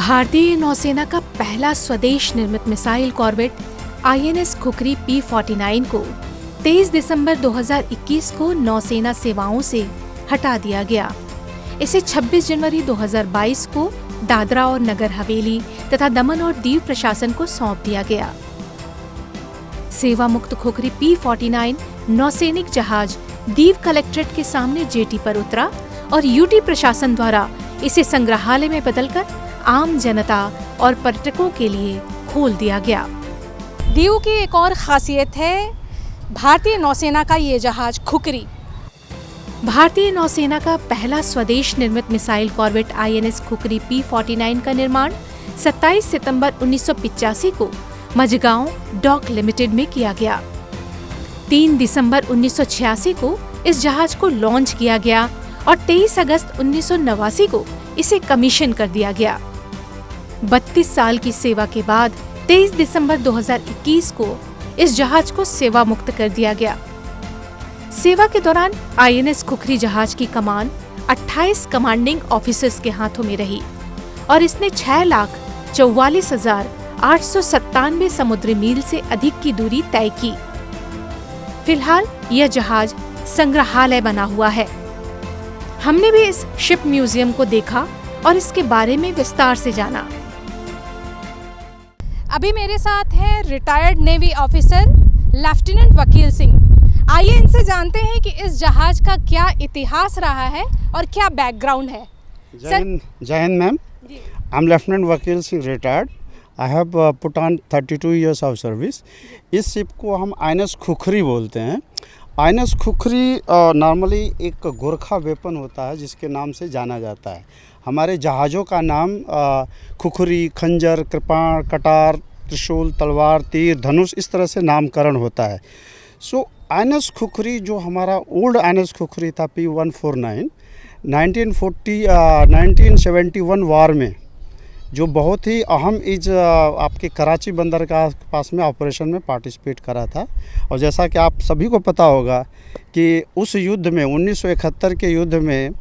भारतीय नौसेना का पहला स्वदेश निर्मित missile corvette INS khukri P-49 को 23 दिसंबर 2021 को नौसेना सेवाओं से हटा दिया गया। इसे 26 जनवरी 2022 को दादरा और नगर हवेली तथा दमन और दीव प्रशासन को सौंप दिया गया। सेवा मुक्त खुखरी P-49 नौसैनिक जहाज दीव कलेक्ट्रेट के सामने जेटी पर उतरा और यूटी प्रशासन द्वारा इसे संग्रहालय में बदलकर आम जनता और पर्यटकों के लिए खोल दिया गया। दीव की एक और खासियत है भारतीय नौसेना का ये जहाज खुखरी। भारतीय नौसेना का पहला स्वदेश निर्मित missile corvette INS khukri P-49 का निर्माण 27 सितंबर 1985 को मझगांव डॉक लिमिटेड में किया गया। 3 दिसंबर 1986 को इस जहाज को लॉन्च किया गया और 23 अगस्त 1989 को इसे कमीशन कर दिया गया। 32 साल की सेवा के बाद 23 दिसंबर 2021 को इस जहाज को सेवा मुक्त कर दिया गया। सेवा के दौरान INS खुखरी जहाज की कमान 28 कमांडिंग ऑफिसर्स के हाथों में रही और इसने 6,44,897 समुद्री मील से अधिक की दूरी तय की। फिलहाल यह जहाज संग्रहालय बना हुआ है। हमने भी इस शिप म्यूजियम को देखा और इसके बारे में विस्तार से जाना। अभी मेरे साथ हैं retired navy officer lieutenant Vakil Singh. आइए इनसे जानते हैं कि इस जहाज का क्या इतिहास रहा है और क्या बैकग्राउंड है। जय हिंद ma'am. I am lieutenant Vakil Singh retired. I have put on 32 years of service. इस शिप को हम INS खुखरी बोलते हैं। INS खुखरी नॉर्मली एक गोरखा वेपन होता है जिसके नाम से जाना जाता है। हमारे जहाज़ों का नाम खुखरी, खंजर, कृपाण, कटार, त्रिशूल, तलवार, तीर, धनुष इस तरह से नामकरण होता है। सो INS खुखरी जो हमारा ओल्ड INS खुखरी था P-149 1971 वार में जो बहुत ही अहम आपके कराची बंदर का पास में ऑपरेशन में पार्टिसिपेट करा था। और जैसा कि आप सभी को पता होगा कि उस युद्ध में 1971 के युद्ध में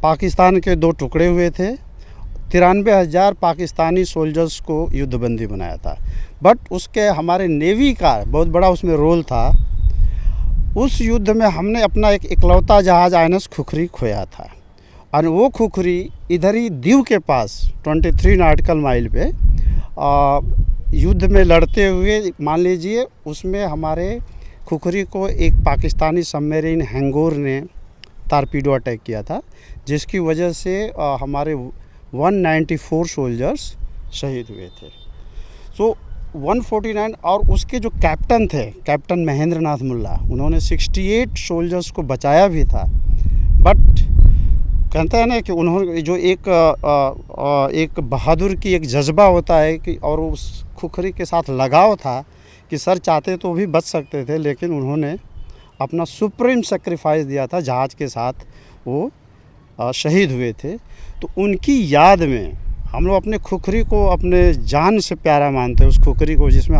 पाकिस्तान के 2 टुकड़े हुए थे। 93,000 पाकिस्तानी सोल्जर्स को युद्धबंदी बनाया था। बट उसके हमारे नेवी का बहुत बड़ा उसमें रोल था। उस युद्ध में हमने अपना एक इकलौता जहाज़ INS खुखरी खोया था और वो खुखरी इधर ही दीव के पास 23 नॉटिकल माइल पे युद्ध में लड़ते हुए मान लीजिए उसमें हमारे खुखरी को एक पाकिस्तानी सबमरीन हैंगोर ने टारपीडो अटैक किया था जिसकी वजह से हमारे 194 सोल्जर्स शहीद हुए थे। सो 149 और उसके जो कैप्टन थे कैप्टन महेंद्र नाथ मुल्ला उन्होंने 68 सोल्जर्स को बचाया भी था। बट कहते हैं ना कि उन्होंने जो एक बहादुर की एक जज्बा होता है कि और उस खुखरी के साथ लगाव था कि सर चाहते तो भी बच सकते थे लेकिन उन्होंने अपना सुप्रीम सेक्रीफाइस दिया था। जहाज के साथ वो शहीद हुए थे। तो उनकी याद में हम लोग अपने खुखरी को अपने जान से प्यारा मानते हैं। उस खुखरी को जिसमें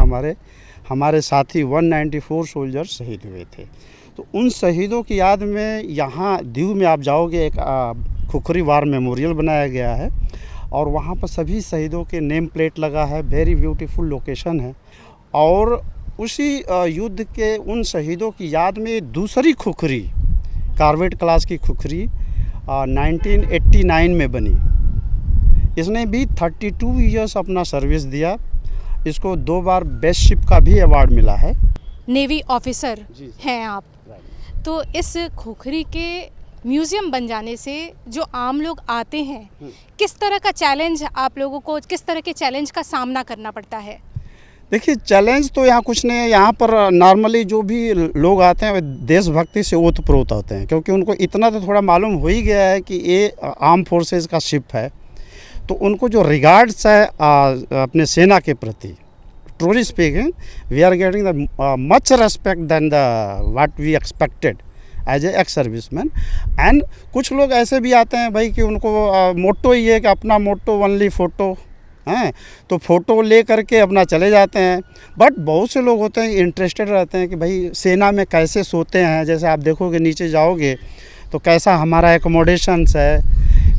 हमारे साथी 194 सोल्जर शहीद हुए थे। तो उन शहीदों की याद में यहाँ दीव में आप जाओगे एक खुखरी वार मेमोरियल बनाया गया है और वहाँ पर सभी शहीदों के नेम प्लेट लगा है। वेरी ब्यूटीफुल लोकेशन है। और उसी युद्ध के उन शहीदों की याद में दूसरी खुखरी कॉर्वेट क्लास की खुखरी 1989 में बनी। इसने भी 32 years अपना सर्विस दिया। इसको 2 बार बेस्ट शिप का भी अवार्ड मिला है। नेवी ऑफिसर हैं आप, तो इस खुखरी के म्यूजियम बन जाने से जो आम लोग आते हैं किस तरह का चैलेंज आप लोगों को किस तरह के चैलेंज का सामना करना पड़ता है? देखिए चैलेंज तो यहाँ कुछ नहीं है। यहाँ पर नॉर्मली जो भी लोग आते हैं वे देशभक्ति से ओतप्रोत होते हैं क्योंकि उनको इतना तो थोड़ा मालूम हो ही गया है कि ये आर्म फोर्सेस का शिप है। तो उनको जो रिगार्ड्स है अपने सेना के प्रति truly speaking we are getting the much respect than the what we expected as a ex serviceman. And कुछ लोग ऐसे भी आते हैं भाई कि उनको मोटो ही है कि अपना मोटो ओनली फ़ोटो हैं तो फ़ोटो ले करके अपना चले जाते हैं। बट बहुत से लोग होते हैं इंटरेस्टेड रहते हैं कि भाई सेना में कैसे सोते हैं। जैसे आप देखोगे नीचे जाओगे तो कैसा हमारा एकोमोडेशंस है,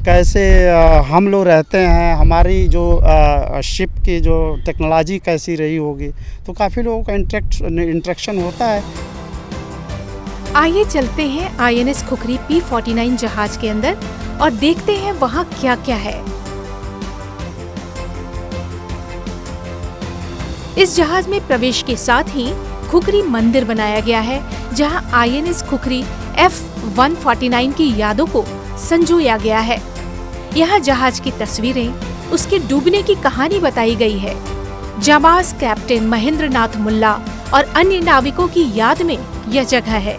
कैसे हम लोग रहते हैं, हमारी जो शिप की जो टेक्नोलॉजी कैसी रही होगी, तो काफ़ी लोगों का इंटरेक्शन होता है। आइए चलते हैं INS खुखरी P49 जहाज के अंदर और देखते हैं वहाँ क्या क्या है। इस जहाज में प्रवेश के साथ ही खुखरी मंदिर बनाया गया है, जहां INS खुखरी F149 की यादों को संजोया गया है। यहाँ जहाज की तस्वीरें, उसके डूबने की कहानी बताई गई है। जाबाज कैप्टन महेंद्र नाथ मुल्ला और अन्य नाविकों की याद में यह जगह है।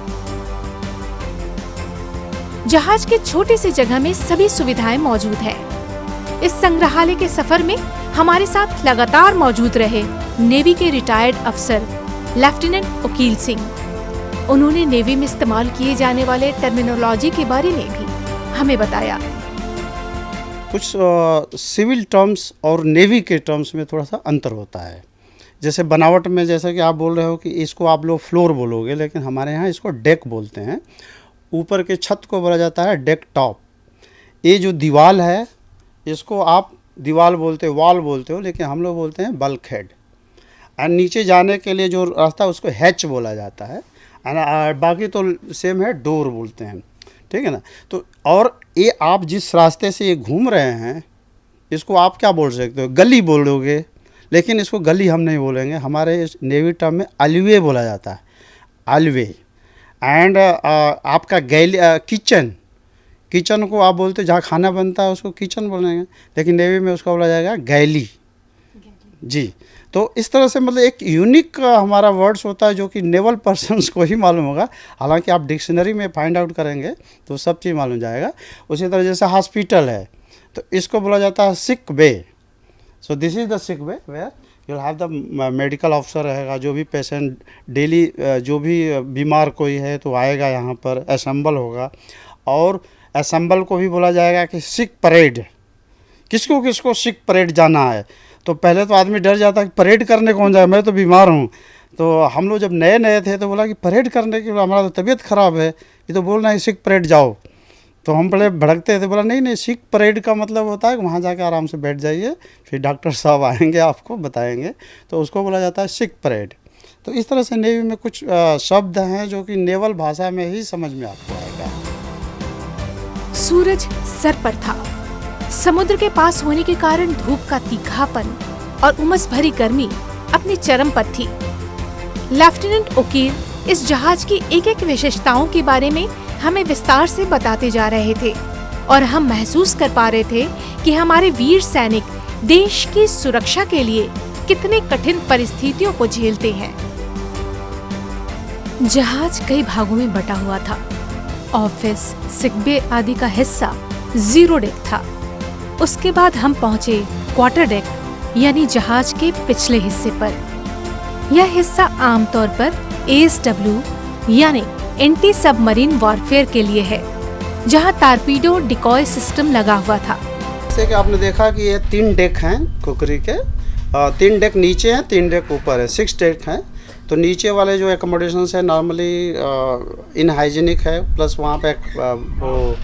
जहाज के छोटे से जगह में सभी सुविधाएं मौजूद हैं। इस संग्रहालय के सफर में हमारे साथ लगातार मौजूद रहे नेवी के रिटायर्ड अफसर लेफ्टिनेंट ओकील सिंह। उन्होंने नेवी में इस्तेमाल किए जाने वाले टर्मिनोलॉजी के बारे में भी हमें बताया। कुछ सिविल टर्म्स और नेवी के टर्म्स में थोड़ा सा अंतर होता है। जैसे बनावट में, जैसा कि आप बोल रहे हो कि इसको आप लोग फ्लोर बोलोगे, लेकिन हमारे यहाँ इसको डेक बोलते हैं। ऊपर के छत को बोला जाता है डेक टॉप। ये जो दीवार है इसको आप दीवार बोलते हो, वॉल बोलते हो, लेकिन हम लोग बोलते हैं बल्क हेड। और नीचे जाने के लिए जो रास्ता है उसको हैच बोला जाता है, बाकी तो सेम है, डोर बोलते हैं, ठीक है ना। तो और ये आप जिस रास्ते से ये घूम रहे हैं इसको आप क्या बोल सकते हो, गली बोलोगे, लेकिन इसको गली हम नहीं बोलेंगे। हमारे नेवी टर्म में अलवे बोला जाता है, अलवे। एंड आपका किचन को आप बोलते हो, जहाँ खाना बनता है उसको किचन बोलेंगे, लेकिन नेवी में उसको बोला जाएगा गैली जी। तो इस तरह से मतलब एक यूनिक हमारा वर्ड्स होता है जो कि नेवल पर्सन्स को ही मालूम होगा। हालांकि आप डिक्शनरी में फाइंड आउट करेंगे तो सब चीज़ मालूम जाएगा। उसी तरह जैसे हॉस्पिटल है तो इसको बोला जाता है sick bay. So this is the sick bay where you have the medical officer रहेगा, जो भी पेशेंट डेली जो भी बीमार कोई है तो आएगा यहाँ पर, असेंबल होगा। और असेंबल को भी बोला जाएगा कि सिक परेड, किसको किसको सिक परेड जाना है। तो पहले तो आदमी डर जाता है कि परेड करने कौन जाए, मैं तो बीमार हूँ। तो हम लोग जब नए नए थे तो बोला कि परेड करने के लिए हमारा तो तबीयत ख़राब है, ये तो बोल रहे हैं सिक परेड जाओ। तो हम पहले भड़कते थे, बोला नहीं नहीं, सिक परेड का मतलब होता है कि वहाँ जाके आराम से बैठ जाइए, फिर डॉक्टर साहब आएंगे आपको बताएंगे, तो उसको बोला जाता है सिक परेड। तो इस तरह से नेवी में कुछ शब्द हैं जो कि नेवल भाषा में ही समझ में आपको आएगा। सूरज सर पर था। समुद्र के पास होने के कारण धूप का तीखापन और उमस भरी गर्मी अपनी चरम पर थी। लेफ्टिनेंट ओकील इस जहाज की एक एक विशेषताओं के बारे में हमें विस्तार से बताते जा रहे थे और हम महसूस कर पा रहे थे कि हमारे वीर सैनिक देश की सुरक्षा के लिए कितने कठिन परिस्थितियों को झेलते हैं। जहाज कई भागों में बटा हुआ था। ऑफिस, सिकबे आदि का हिस्सा जीरो डेक था। उसके बाद हम पहुंचे क्वार्टर डेक यानी जहाज के पिछले हिस्से पर। यह हिस्सा आमतौर पर ASW यानी एंटी सबमरीन वॉरफेयर के लिए है, जहां टारपीडो डिकॉय सिस्टम लगा हुआ था। जैसे कि आपने देखा कि ये 3 डेक हैं खुखरी के, 3 डेक नीचे हैं, 3 डेक ऊपर है, 6 डेक हैं। तो नीचे वाले जो एकोमोडेशंस है नॉर्मली इनहाइजीनिक है, प्लस वहाँ पे वो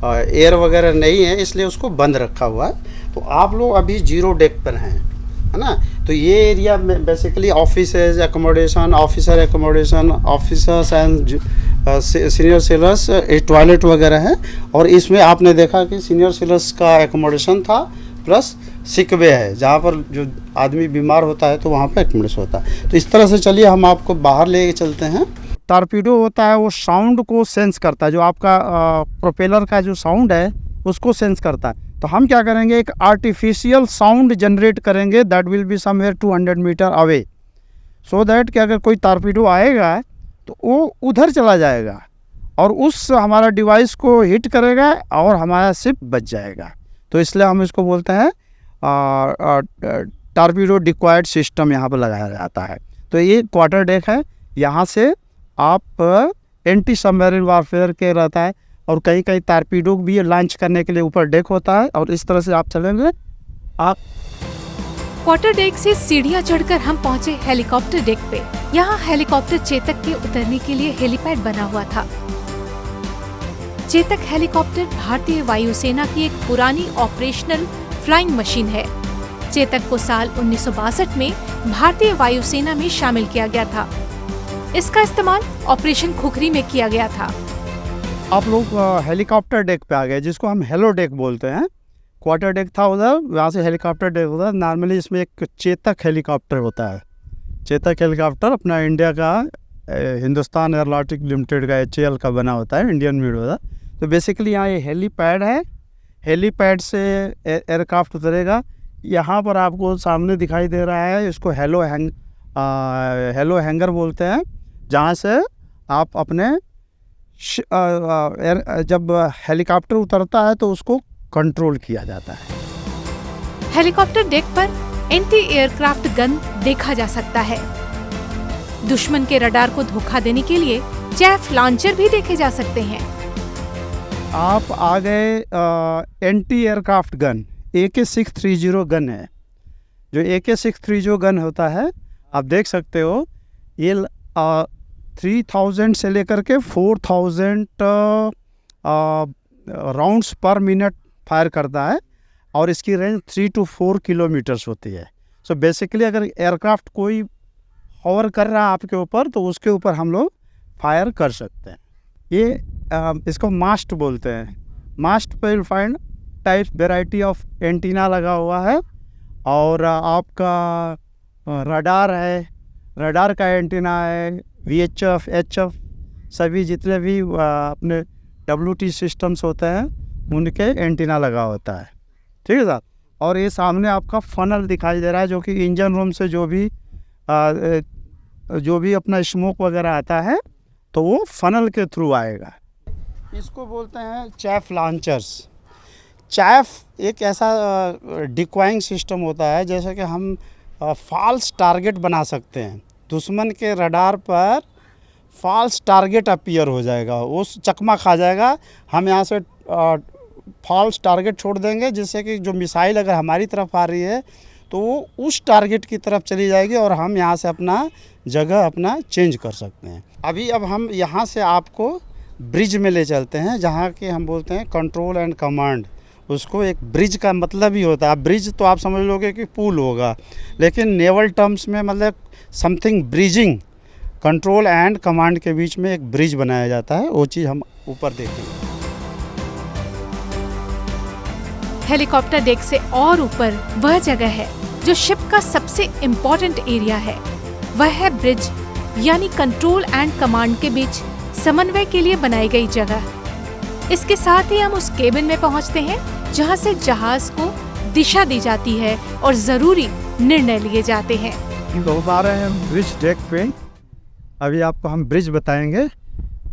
एयर वगैरह नहीं है, इसलिए उसको बंद रखा हुआ है। तो आप लोग अभी 0 डेक पर हैं, है ना। तो ये एरिया में basically offices accommodation, officer accommodation, officers and senior sellers, toilet वगैरह है। और इसमें आपने देखा कि सीनियर सेलर्स का एकोमोडेशन था, प्लस सिकवे है, जहाँ पर जो आदमी बीमार होता है तो वहाँ पे एकोमोडेशन होता है। तो इस तरह से चलिए हम आपको बाहर ले चलते हैं। टारपीडो होता है वो साउंड को सेंस करता है, जो आपका प्रोपेलर का जो साउंड है उसको सेंस करता है। तो हम क्या करेंगे, एक आर्टिफिशियल साउंड जनरेट करेंगे that will be somewhere 200 metre away, so that कि अगर कोई टारपीडो आएगा तो वो उधर चला जाएगा और उस हमारा डिवाइस को हिट करेगा और हमारा शिप बच जाएगा। तो इसलिए हम इसको बोलते हैं टारपीडो डिक्वायर्ड सिस्टम यहाँ पर लगाया जाता है। तो ये क्वार्टर डेक है, यहाँ से आप एंटी सबमरीन वारफेयर के रहता है और कई कई टारपीडो भी लॉन्च करने के लिए ऊपर डेक होता है और इस तरह से आप चलेंगे। आप क्वार्टर डेक से सीढ़ियां चढ़कर हम पहुंचे हेलीकॉप्टर डेक पे। यहाँ हेलीकॉप्टर चेतक के उतरने के लिए हेलीपैड बना हुआ था। चेतक हेलीकॉप्टर भारतीय वायुसेना की एक पुरानी ऑपरेशनल फ्लाइंग मशीन है। चेतक को साल 1962 में भारतीय वायुसेना में शामिल किया गया था। इसका इस्तेमाल ऑपरेशन खुखरी में किया गया था। आप लोग हेलीकॉप्टर डेक पे आ गए, जिसको हम हेलो डेक बोलते हैं। क्वार्टर डेक था उधर, वहाँ से हेलीकॉप्टर डेक होता है। नॉर्मली इसमें एक चेतक हेलीकॉप्टर होता है। चेतक हेलीकॉप्टर अपना इंडिया का हिंदुस्तान एयरोनॉटिक्स लिमिटेड का HAL का बना होता है, इंडियन मेड होता है। तो बेसिकली यहाँ ये हेलीपैड है। हेलीपैड से एयरक्राफ्ट उतरेगा। यहाँ पर आपको सामने दिखाई दे रहा है, इसको हेलो हैंगर बोलते हैं, जहाँ से आप अपने जब हेलीकॉप्टर उतरता है तो उसको कंट्रोल किया जाता है। हेलीकॉप्टर डेक पर एंटी एयरक्राफ्ट गन देखा जा सकता है। दुश्मन के रडार को धोखा देने के लिए चैफ लॉन्चर भी देखे जा सकते हैं। आप आ गए anti aircraft gun, AK-630 gun है। जो AK-630 गन होता है, आप देख सकते हो, ये 3000 से लेकर के 4000 राउंड्स पर मिनट फायर करता है और इसकी रेंज 3 to 4 किलोमीटर्स होती है। सो बेसिकली अगर एयरक्राफ्ट कोई हॉवर कर रहा है आपके ऊपर, तो उसके ऊपर हम लोग फायर कर सकते हैं। ये इसको मास्ट बोलते हैं। मास्ट पे will find type variety of antenna लगा हुआ है और आपका रडार है, रडार का एंटीना है, VHF, HF, सभी जितने भी अपने WT सिस्टम्स होते हैं उनके एंटीना लगा होता है। ठीक है साहब। और ये सामने आपका फनल दिखाई दे रहा है, जो कि इंजन रूम से जो भी अपना स्मोक वगैरह आता है तो वो फनल के थ्रू आएगा। इसको बोलते हैं चैफ लॉन्चर्स। चैफ एक ऐसा डिक्वाइंग सिस्टम होता है, जैसे कि हम फॉल्स टारगेट बना सकते हैं। दुश्मन के रडार पर फॉल्स टारगेट अपीयर हो जाएगा, वो चकमा खा जाएगा। हम यहाँ से फॉल्स टारगेट छोड़ देंगे, जिससे कि जो मिसाइल अगर हमारी तरफ आ रही है तो वो उस टारगेट की तरफ चली जाएगी और हम यहाँ से अपना जगह अपना चेंज कर सकते हैं। अब हम यहाँ से आपको ब्रिज में ले चलते हैं, जहाँ के हम बोलते हैं कंट्रोल एंड कमांड। उसको एक ब्रिज का मतलब ही होता है। ब्रिज तो आप समझ लोगे कि पुल होगा, लेकिन नेवल टर्म्स में मतलब something bridging, control and command के बीच में एक ब्रिज बनाया जाता है। वो चीज़ हम ऊपर देखेंगे। हेलीकॉप्टर डेक से और ऊपर वह जगह है जो शिप का सबसे इम्पोर्टेंट एरिया है। वह है ब्रिज, यानी कंट्रोल एंड कमांड के बीच समन्वय के लिए बनाई गई जगह। इसके साथ ही हम उस केबिन में पहुंचते हैं जहां से जहाज को दिशा दी जाती है और जरूरी निर्णय लिए जाते हैं। बहुत आ रहे हैं ब्रिज डेक पे। अभी आपको हम ब्रिज बताएंगे।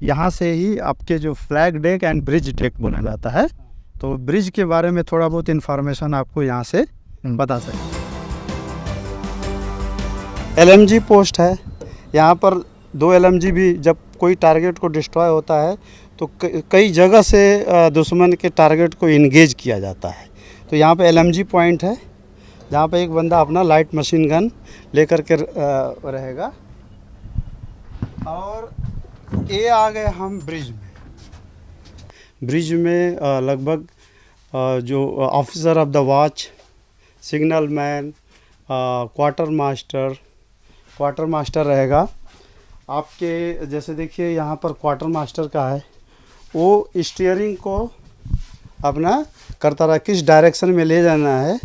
यहाँ से ही आपके जो flag deck and bridge deck बोला जाता है। तो ब्रिज के बारे में थोड़ा बहुत इन्फॉर्मेशन आपको यहाँ से बता सकते। LMG पोस्ट है। यहाँ पर 2 LMG भी, जब कोई टारगेट को डिस्ट्रॉय होता है तो कई जगह से दुश्मन के टारगेट को इंगेज किया जाता है। तो यहाँ पे LMG पॉइंट है, जहाँ पे एक बंदा अपना लाइट मशीन गन लेकर के रहेगा। और ये आ गए हम ब्रिज में। ब्रिज में लगभग जो officer of the watch, signal man, quarter master रहेगा आपके। जैसे देखिए यहाँ पर क्वार्टर मास्टर का है, वो स्टीयरिंग को अपना करता रहा, किस डायरेक्शन में ले जाना है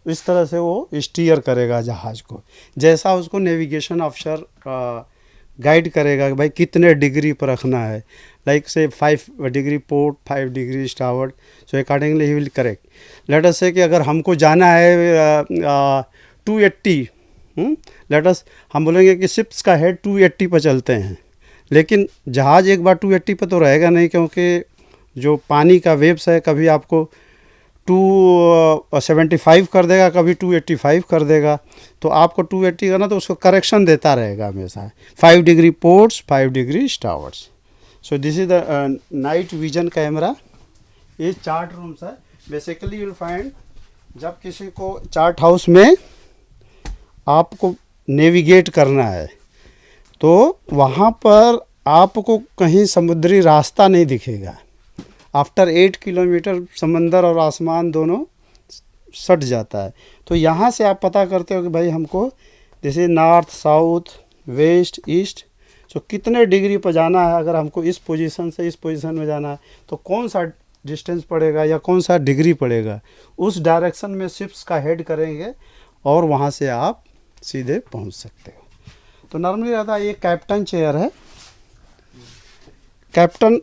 इस तरह से वो स्टीयर करेगा जहाज़ को। जैसा उसको नेविगेशन ऑफिसर गाइड करेगा कि भाई कितने डिग्री पर रखना है, लाइक से 5 degree port, 5 degree starboard, so accordingly ही विल करेक्ट। लेट अस से कि अगर हमको जाना है 280, लेट अस हम बोलेंगे कि शिप्स का हेड 280 पर चलते हैं, लेकिन जहाज़ एक बार 280 पर तो रहेगा नहीं, क्योंकि जो पानी का वेव्स है कभी आपको 275 कर देगा, कभी 285 कर देगा। तो आपको 280 करना तो उसको करेक्शन देता रहेगा हमेशा। 5 degree ports, 5 degree starboards. So this is the night vision camera. ये चार्ट रूम्स है। बेसिकली यू विल फाइंड, जब किसी को चार्ट हाउस में आपको नेविगेट करना है तो वहाँ पर आपको कहीं समुद्री रास्ता नहीं दिखेगा। आफ्टर 8 किलोमीटर समंदर और आसमान दोनों सट जाता है। तो यहाँ से आप पता करते हो कि भाई हमको जैसे नॉर्थ, साउथ, वेस्ट, ईस्ट, तो कितने डिग्री पर जाना है। अगर हमको इस पोजीशन से इस पोजीशन में जाना है तो कौन सा डिस्टेंस पड़ेगा या कौन सा डिग्री पड़ेगा, उस डायरेक्शन में शिप्स का हेड करेंगे और वहाँ से आप सीधे पहुँच सकते हो। तो नॉर्मली रहता है ये कैप्टन चेयर है। कैप्टन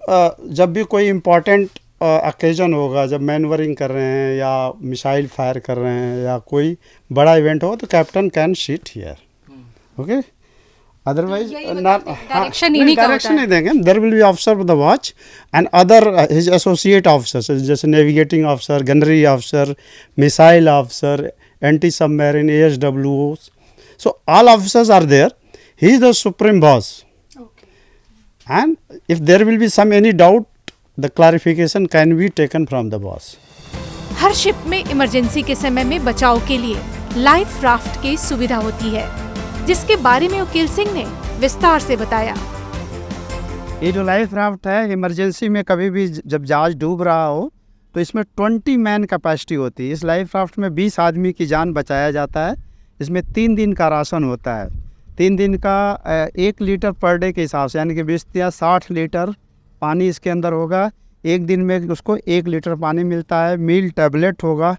जब भी कोई इम्पोर्टेंट ओकेजन होगा, जब मैनवरिंग कर रहे हैं या मिसाइल फायर कर रहे हैं या कोई बड़ा इवेंट हो, तो captain can sit here, okay. Otherwise direction नहीं देंगे। There will be officer of the watch and other his associate officers, जैसे navigating officer, gunnery officer, missile officer, anti submarine, ASWOs, so all officers are there. He is the supreme boss. And if there will be any doubt, the clarification can be taken from the boss. Her ship में emergency के समय में बचाव के लिए life raft की सुविधा होती है, जिसके बारे में वकील सिंह ने विस्तार से बताया। ये जो लाइफ राफ्ट है, इमरजेंसी में कभी भी जब जहाज डूब रहा हो तो इसमें 20 मैन कैपेसिटी होती है। इस लाइफ राफ्ट में 20 आदमी की जान बचाया जाता है। इसमें 3 दिन का राशन होता है। 3 दिन का 1 लीटर पर डे के हिसाब से, यानी कि 20 या 60 लीटर पानी इसके अंदर होगा। एक दिन में उसको 1 लीटर पानी मिलता है। मील टैबलेट होगा।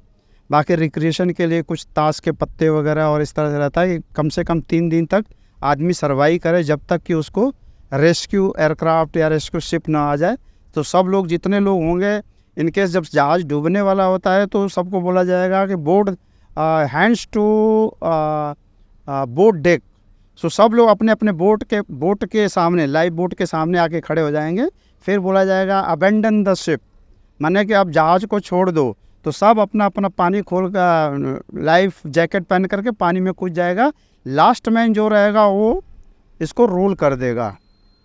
बाकी रिक्रिएशन के लिए कुछ ताश के पत्ते वगैरह और इस तरह से रहता है। कम से कम 3 दिन तक आदमी सर्वाइव करे, जब तक कि उसको रेस्क्यू एयरक्राफ्ट या रेस्क्यू शिप ना आ जाए। तो सब लोग, जितने लोग होंगे, इनकेस जब जहाज़ डूबने वाला होता है तो सबको बोला जाएगा कि board hands to boat deck. So सब लोग अपने अपने बोट के सामने, लाइव बोट के सामने आके खड़े हो जाएंगे। फिर बोला जाएगा अबेंडन द शिप, माने कि आप जहाज़ को छोड़ दो। तो सब अपना अपना पानी खोल कर, लाइफ जैकेट पहन करके पानी में कूद जाएगा। लास्ट मैन जो रहेगा वो इसको रोल कर देगा।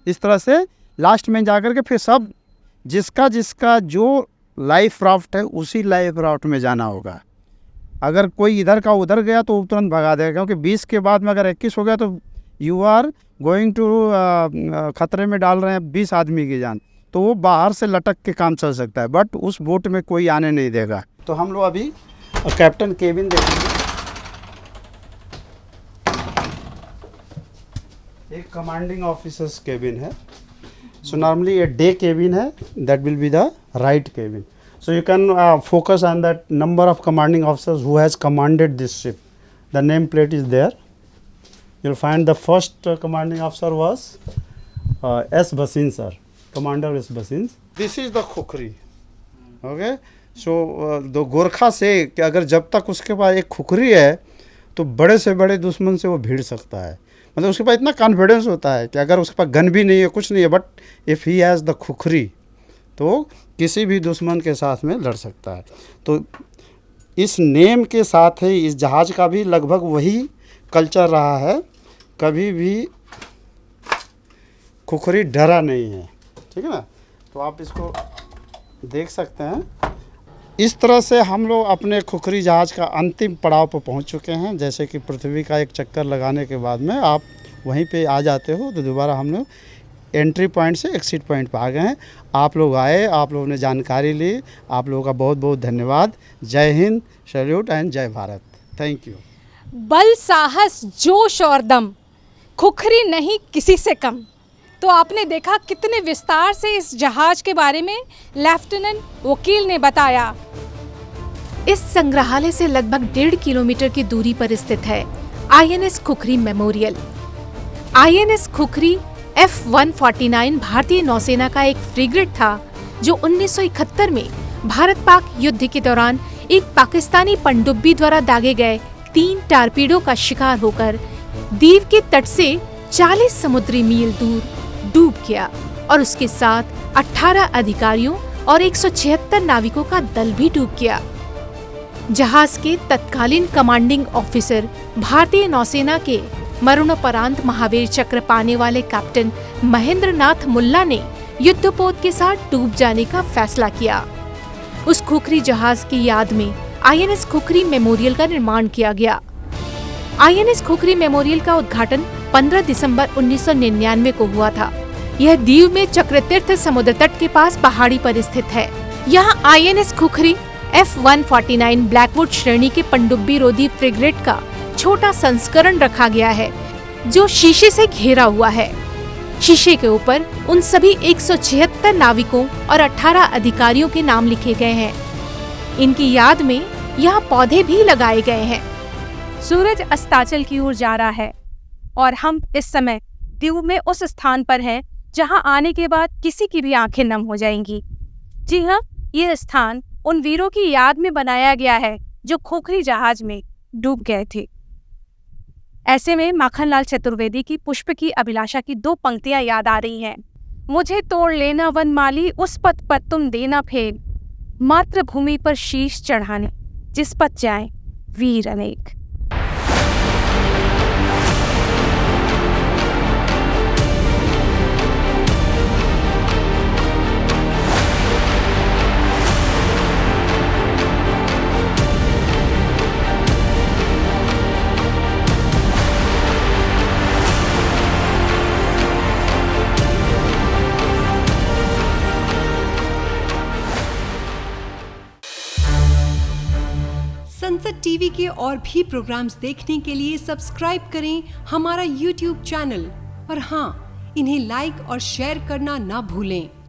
इस तरह से लास्ट मैन जा कर के फिर सब जिसका जो लाइफ राफ्ट है उसी लाइफ राफ्ट में जाना होगा। अगर कोई इधर का उधर गया तो तुरंत भगा देगा, क्योंकि 20 के बाद में अगर 21 हो गया तो यू आर गोइंग टू खतरे में डाल रहे हैं 20 आदमी की जान। तो वो बाहर से लटक के काम चल सकता है, बट उस बोट में कोई आने नहीं देगा। तो हम लोग अभी कैप्टन केबिन देखेंगे। एक कमांडिंग ऑफिसर्स केबिन है। So normally a day cabin है, that will be the right cabin. So you can focus on that number of commanding officers who has commanded this ship. The name plate is there. You'll find the first commanding officer was S. Bhasin sir, Commander S. Bhasin. This is the khukri. Okay. So the Gorkha से कि अगर जब तक उसके पास एक खुखरी है तो बड़े से बड़े दुश्मन से वो भिड़ सकता है। मतलब उसके पास इतना कॉन्फिडेंस होता है कि अगर उसके पास गन भी नहीं है, कुछ नहीं है, but if he has the khukri तो किसी भी दुश्मन के साथ में लड़ सकता है। तो इस नेम के साथ ही इस जहाज़ का भी लगभग वही कल्चर रहा है। कभी भी खुखरी डरा नहीं है, ठीक है ना। तो आप इसको देख सकते हैं। इस तरह से हम लोग अपने खुखरी जहाज़ का अंतिम पड़ाव पर पहुंच चुके हैं। जैसे कि पृथ्वी का एक चक्कर लगाने के बाद में आप वहीं पे आ जाते हो, तो दोबारा हम लोग एंट्री पॉइंट से एग्जिट पॉइंट पर आ गए हैं। आप लोग आए, आप लोगों ने जानकारी ली, आप लोगों का बहुत बहुत धन्यवाद। जय हिंद, सैल्यूट एंड जय भारत। Thank you. बल, साहस, जोश और दम, खुखरी नहीं किसी से कम। तो आपने देखा कितने विस्तार से इस जहाज के बारे में लेफ्टिनेंट वकील ने बताया। इस संग्रहालय से लगभग 1.5 किलोमीटर की दूरी पर स्थित है INS khukri memorial. INS khukri F-149 भारतीय नौसेना का एक फ्रिगेट था जो 1971 में भारत पाक युद्ध के दौरान एक पाकिस्तानी पनडुब्बी द्वारा दागे गए 3 टारपीडो का शिकार होकर दीव के तट से 40 समुद्री मील दूर डूब गया और उसके साथ 18 अधिकारियों और 176 नाविकों का दल भी डूब गया। जहाज के तत्कालीन कमांडिंग ऑफिसर भारतीय नौसेना के मरणोपरांत महावीर चक्र पाने वाले कैप्टन महेंद्र नाथ मुल्ला ने युद्धपोत के साथ डूब जाने का फैसला किया। उस खुखरी जहाज की याद में INS खुखरी मेमोरियल का निर्माण किया गया। INS खुखरी मेमोरियल का उद्घाटन 15 दिसंबर 1999 को हुआ था। यह दीव में चक्रतीर्थ समुद्र तट के पास पहाड़ी पर स्थित है। यहाँ INS खुखरी F149 ब्लैकवुड श्रेणी के पनडुब्बी रोधी फ्रिगेट का छोटा संस्करण रखा गया है, जो शीशे से घेरा हुआ है। शीशे के ऊपर उन सभी 176 नाविकों और 18 अधिकारियों के नाम लिखे गए हैं। इनकी याद में यहाँ पौधे भी लगाए गए हैं। सूरज अस्ताचल की ओर जा रहा है और हम इस समय दीव में उस स्थान पर हैं जहां आने के बाद किसी की भी आंखें नम हो जाएंगी। जी हाँ, ये स्थान उन वीरों की याद में बनाया गया है जो खुखरी जहाज में डूब गए थे। ऐसे में माखनलाल चतुर्वेदी की पुष्प की अभिलाषा की 2 पंक्तियां याद आ रही हैं। मुझे तोड़ लेना वनमाली, उस पथ पर तुम देना फेल, मातृभूमि पर शीश चढ़ाने जिस पथ जाए वीर अनेक। संसद टीवी के और भी प्रोग्राम्स देखने के लिए सब्सक्राइब करें हमारा YouTube चैनल और हाँ, इन्हें लाइक और शेयर करना ना भूलें।